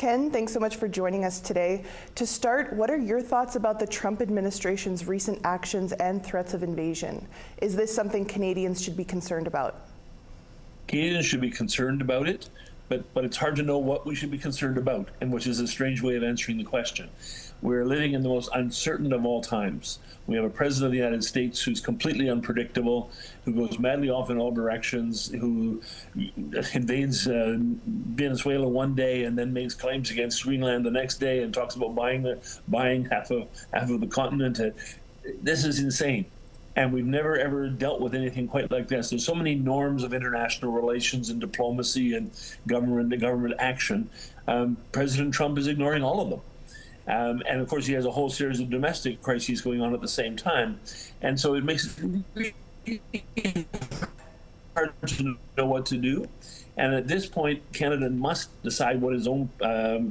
Ken, thanks so much for joining us today. To start, what are your thoughts about the Trump administration's recent actions and threats of invasion? Is this something Canadians should be concerned about? Canadians should be concerned about it, but it's hard to know what we should be concerned about, and which is a strange way of answering the question. We're living in the most uncertain of all times. We have a president of the United States who's completely unpredictable, who goes madly off in all directions, who invades Venezuela one day and then makes claims against Greenland the next day and talks about buying half of the continent. This is insane. And we've never, ever dealt with anything quite like this. There's so many norms of international relations and diplomacy and government action. President Trump is ignoring all of them. And of course, he has a whole series of domestic crises going on at the same time. And so it makes it really hard to know what to do. And at this point, Canada must decide what its own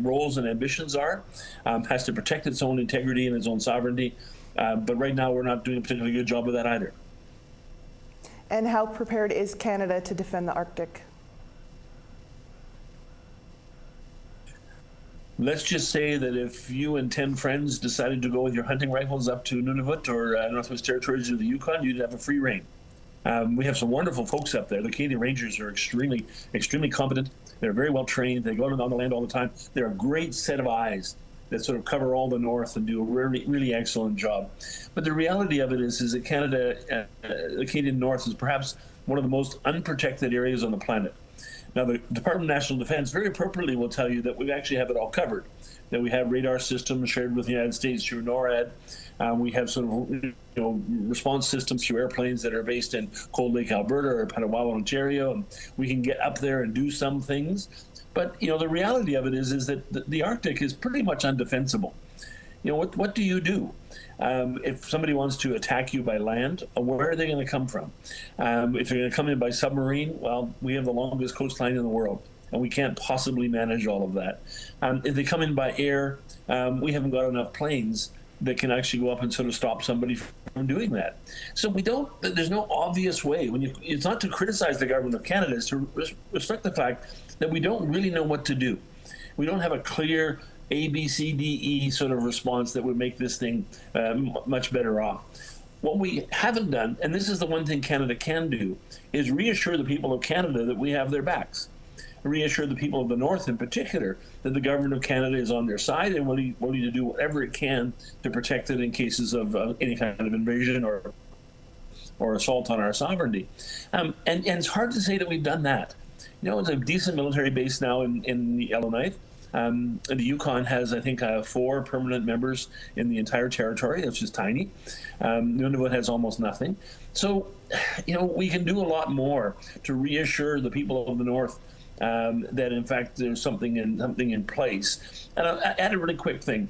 roles and ambitions are, has to protect its own integrity and its own sovereignty. But right now, we're not doing a particularly good job of that either. And how prepared is Canada to defend the Arctic? Let's just say that if you and 10 friends decided to go with your hunting rifles up to Nunavut or Northwest Territories or the Yukon, you'd have a free rein. We have some wonderful folks up there. The Canadian Rangers are extremely competent. They're very well trained. They go out on the land all the time. They're a great set of eyes that sort of cover all the north and do a really excellent job. But the reality of it is that Canada, the Canadian North, is perhaps one of the most unprotected areas on the planet. Now, the Department of National Defense very appropriately will tell you that we actually have it all covered, that we have radar systems shared with the United States through NORAD. We have sort of response systems through airplanes that are based in Cold Lake, Alberta or Petawawa, Ontario, and we can get up there and do some things. But the reality of it is that the Arctic is pretty much undefensible. What do you do if somebody wants to attack you by land? Where are they going to come from? If they're going to come in by submarine, well, we have the longest coastline in the world, and we can't possibly manage all of that. If they come in by air, we haven't got enough planes that can actually go up and sort of stop somebody from doing that. So there's no obvious way. It's not to criticize the government of Canada, it's to respect the fact that we don't really know what to do. We don't have a clear A, B, C, D, E sort of response that would make this thing much better off. What we haven't done, and this is the one thing Canada can do, is reassure the people of Canada that we have their backs. Reassure the people of the North in particular that the government of Canada is on their side and willing to do whatever it can to protect it in cases of any kind of invasion or assault on our sovereignty. And it's hard to say that we've done that. It's a decent military base now in Yellowknife. The Yukon has, I think, 4 permanent members in the entire territory, which is tiny. Nunavut has almost nothing. So, we can do a lot more to reassure the people of the North that, in fact, there's something in place. And I'll add a really quick thing.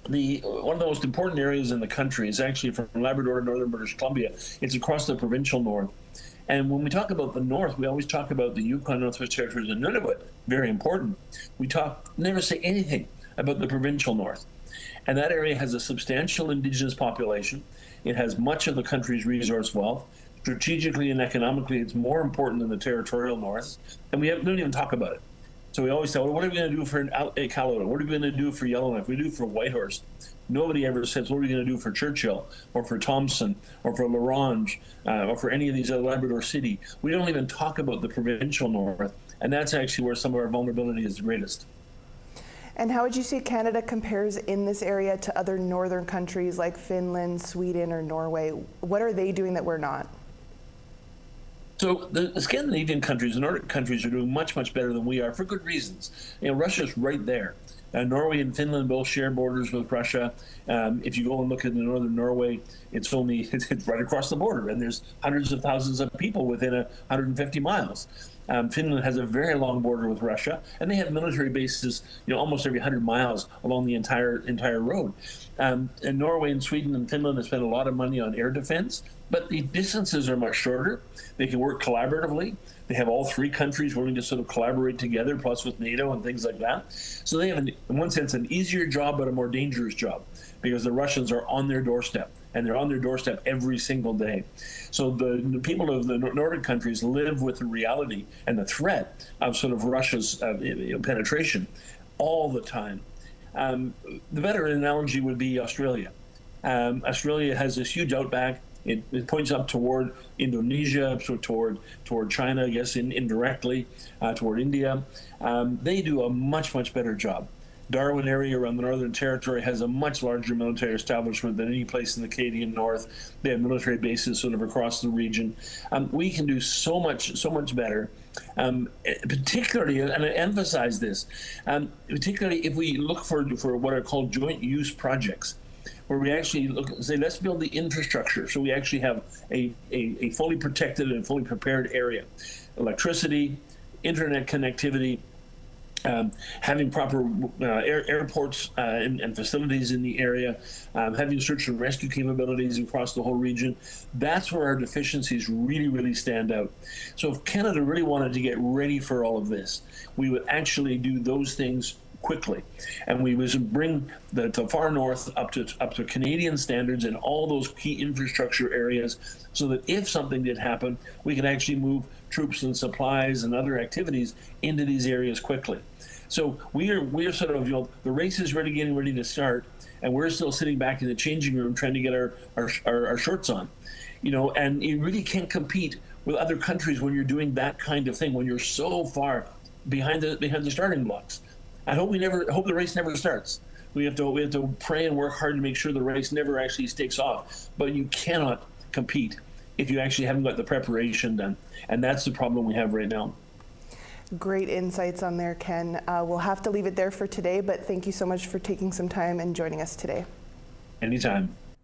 One of the most important areas in the country is actually from Labrador to northern British Columbia. It's across the provincial north. And when we talk about the North, we always talk about the Yukon, Northwest Territories, and Nunavut. Very important. We never say anything about the provincial North. And that area has a substantial Indigenous population. It has much of the country's resource wealth. Strategically and economically, it's more important than the territorial North. And we don't even talk about it. So we always say, well, what are we going to do for Caledon? What are we going to do for Yellowknife? What do we do for Whitehorse? Nobody ever says, what are we going to do for Churchill or for Thompson or for La Ronge or for any of these other Labrador City? We don't even talk about the provincial North. And that's actually where some of our vulnerability is the greatest. And how would you say Canada compares in this area to other northern countries like Finland, Sweden, or Norway? What are they doing that we're not? So the Scandinavian countries, the Nordic countries, are doing much better than we are for good reasons. Russia's right there. Norway and Finland both share borders with Russia. If you go and look at the northern Norway, it's right across the border, and there's hundreds of thousands of people within 150 miles. Finland has a very long border with Russia, and they have military bases, almost every 100 miles along the entire road. And Norway and Sweden and Finland have spent a lot of money on air defense, but the distances are much shorter. They can work collaboratively. They have all 3 countries willing to sort of collaborate together, plus with NATO and things like that. So they have, in one sense, an easier job, but a more dangerous job, because the Russians are on their doorstep, and they're on their doorstep every single day. So the people of the Nordic countries live with the reality and the threat of sort of Russia's penetration. all the time. The better analogy would be Australia. Australia has this huge outback. It points up toward Indonesia, so toward China, I guess, indirectly, toward India. They do a much better job. Darwin area around the Northern Territory has a much larger military establishment than any place in the Canadian North. They have military bases sort of across the region. We can do so much better, particularly, and I emphasize this, particularly if we look for what are called joint use projects, where we actually look and say, let's build the infrastructure so we actually have a fully protected and fully prepared area. Electricity, internet connectivity, having proper airports and facilities in the area, having search and rescue capabilities across the whole region. That's where our deficiencies really stand out. So if Canada really wanted to get ready for all of this, we would actually do those things quickly, and we would bring the far north up to Canadian standards in all those key infrastructure areas, so that if something did happen, we could actually move troops and supplies and other activities into these areas quickly. So we are sort of, the race is getting ready to start, and we're still sitting back in the changing room trying to get our shorts on, and you really can't compete with other countries when you're doing that kind of thing, when you're so far behind the starting blocks. I hope the race never starts. We have to pray and work hard to make sure the race never actually takes off. But you cannot compete if you actually haven't got the preparation done, and that's the problem we have right now. Great insights on there, Ken. We'll have to leave it there for today, but thank you so much for taking some time and joining us today. Anytime.